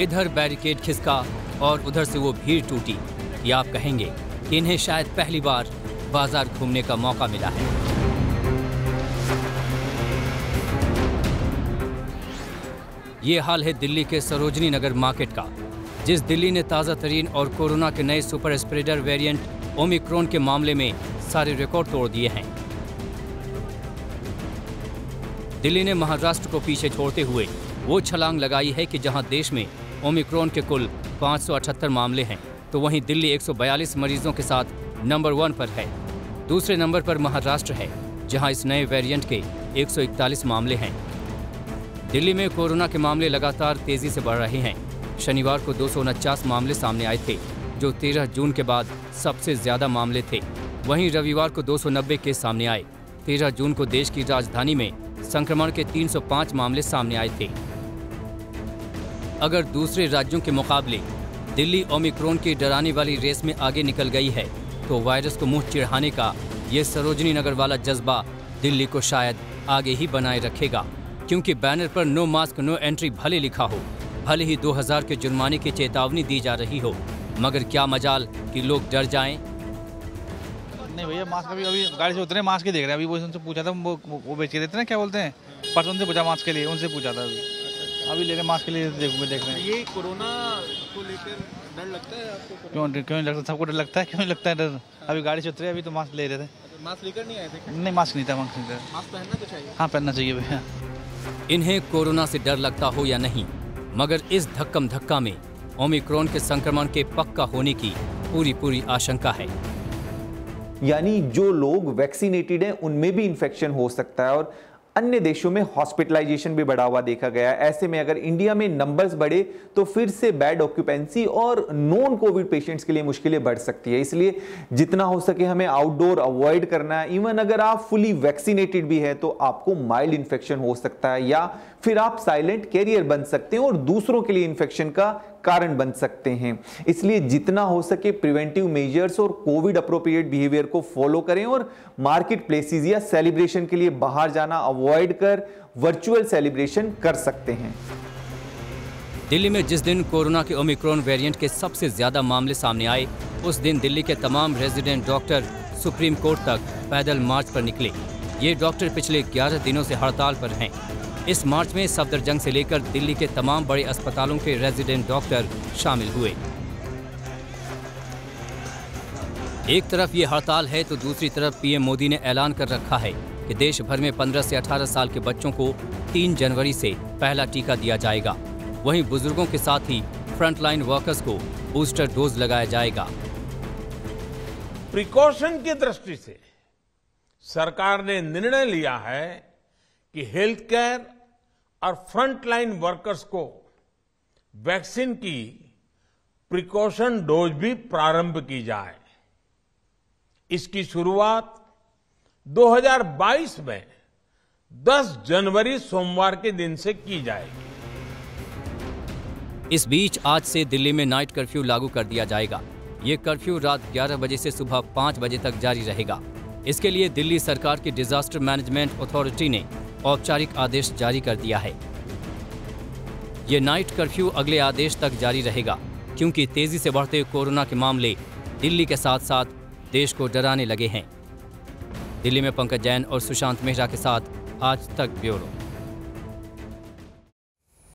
इधर बैरिकेड खिसका और उधर से वो भीड़ टूटी। या आप कहेंगे कि इन्हें शायद पहली बार बाजार घूमने का मौका मिला है। ये हाल है दिल्ली के सरोजनी नगर मार्केट का, जिस दिल्ली ने ताज़ा तरीन और कोरोना के नए सुपर स्प्रेडर वेरिएंट ओमिक्रॉन के मामले में सारे रिकॉर्ड तोड़ दिए हैं। दिल्ली ने महाराष्ट्र को पीछे छोड़ते हुए वो छलांग लगाई है कि जहां देश में ओमिक्रॉन के कुल 578 मामले हैं, तो वहीं दिल्ली 142 मरीजों के साथ नंबर 1 पर है। दूसरे नंबर पर महाराष्ट्र है, जहां इस नए वेरिएंट के 141 मामले हैं। दिल्ली में कोरोना के मामले लगातार तेजी से बढ़ रहे हैं। शनिवार को 249 मामले सामने आए थे, जो 13 जून के बाद सबसे ज्यादा मामले थे। वहीं रविवार को 290 केस सामने आए। 13 जून को देश की राजधानी में संक्रमण के 305 मामले सामने आए थे। अगर दूसरे राज्यों के मुकाबले दिल्ली ओमिक्रॉन की डराने वाली रेस में आगे निकल गई है, तो वायरस को मुंह चिढ़ाने का ये सरोजनी नगर वाला जज्बा दिल्ली को शायद आगे ही बनाए रखेगा, क्योंकि बैनर पर नो मास्क नो एंट्री भले लिखा हो, भले ही 2000 के जुर्माने की चेतावनी दी जा रही हो, मगर क्या मजाल कि लोग डर जाएं। नहीं भैया, मास्क अभी गाड़ी से उतरे मास्क ही देख रहे हैं। अभी वो उनसे पूछा था, वो बेच रहे थे ना, क्या बोलते हैं, परसों से पूछा मास्क के लिए, उनसे पूछा था। अभी ले रहे मास्क के लिए देख रहे हैं। ये कोरोना को लेकर डर लगता है आपको? क्यों नहीं लगता, सबको डर लगता है। क्यों नहीं लगता है डर? अभी गाड़ी से उतरे, अभी तो मास्क ले रहे थे। मास्क लेकर नहीं आए थे? नहीं, मास्क नहीं था। मास्क पहनना तो चाहिए। हाँ, पहनना चाहिए भैया। इन्हें कोरोना से डर लगता हो या नहीं, मगर इस धक्कम धक्का में ओमिक्रॉन के संक्रमण के पक्का होने की पूरी आशंका है। यानी जो लोग वैक्सीनेटेड हैं उनमें भी इन्फेक्शन हो सकता है, और अन्य देशों में हॉस्पिटलाइजेशन भी बढ़ा हुआ देखा गया है। ऐसे में अगर इंडिया में नंबर्स बढ़े तो फिर से बेड ऑक्यूपेंसी और नॉन कोविड पेशेंट्स के लिए मुश्किलें बढ़ सकती है। इसलिए जितना हो सके हमें आउटडोर अवॉइड करना है। इवन अगर आप फुली वैक्सीनेटेड भी है तो आपको माइल्ड इन्फेक्शन हो सकता है, या फिर आप साइलेंट कैरियर बन सकते हैं और दूसरों के लिए इन्फेक्शन का कारण बन सकते हैं। इसलिए जितना हो सके प्रिवेंटिव मेजर्स और कोविड अप्रोप्रिएट बिहेवियर को फॉलो करें, और मार्केट प्लेसेस या सेलिब्रेशन के लिए बाहर जाना अवॉइड कर वर्चुअल सेलिब्रेशन कर सकते हैं। दिल्ली में जिस दिन कोरोना के ओमिक्रॉन वेरिएंट के सबसे ज्यादा मामले सामने आए, उस दिन दिल्ली के तमाम रेजिडेंट डॉक्टर सुप्रीम कोर्ट तक पैदल मार्च पर निकले। ये डॉक्टर पिछले 11 दिनों से हड़ताल पर हैं। इस मार्च में सफदरजंग से लेकर दिल्ली के तमाम बड़े अस्पतालों के रेजिडेंट डॉक्टर शामिल हुए। एक तरफ ये हड़ताल है तो दूसरी तरफ पीएम मोदी ने ऐलान कर रखा है कि देश भर में 15 से 18 साल के बच्चों को 3 जनवरी से पहला टीका दिया जाएगा। वहीं बुजुर्गों के साथ ही फ्रंटलाइन वर्कर्स को बूस्टर डोज लगाया जाएगा। प्रिकॉशन की दृष्टि से सरकार ने निर्णय लिया है कि हेल्थ केयर और फ्रंटलाइन वर्कर्स को वैक्सीन की प्रिकॉशन डोज भी प्रारंभ की जाए। इसकी शुरुआत 2022 में 10 जनवरी सोमवार के दिन से की जाएगी। इस बीच आज से दिल्ली में नाइट कर्फ्यू लागू कर दिया जाएगा। ये कर्फ्यू रात 11 बजे से सुबह 5 बजे तक जारी रहेगा। इसके लिए दिल्ली सरकार की डिजास्टर मैनेजमेंट अथॉरिटी ने औपचारिक आदेश जारी कर दिया है। ये नाइट कर्फ्यू अगले आदेश तक जारी रहेगा, क्योंकि तेजी से बढ़ते कोरोना के मामले दिल्ली के साथ साथ देश को डराने लगे हैं। दिल्ली में पंकज जैन और सुशांत मेहरा के साथ आज तक ब्यूरो।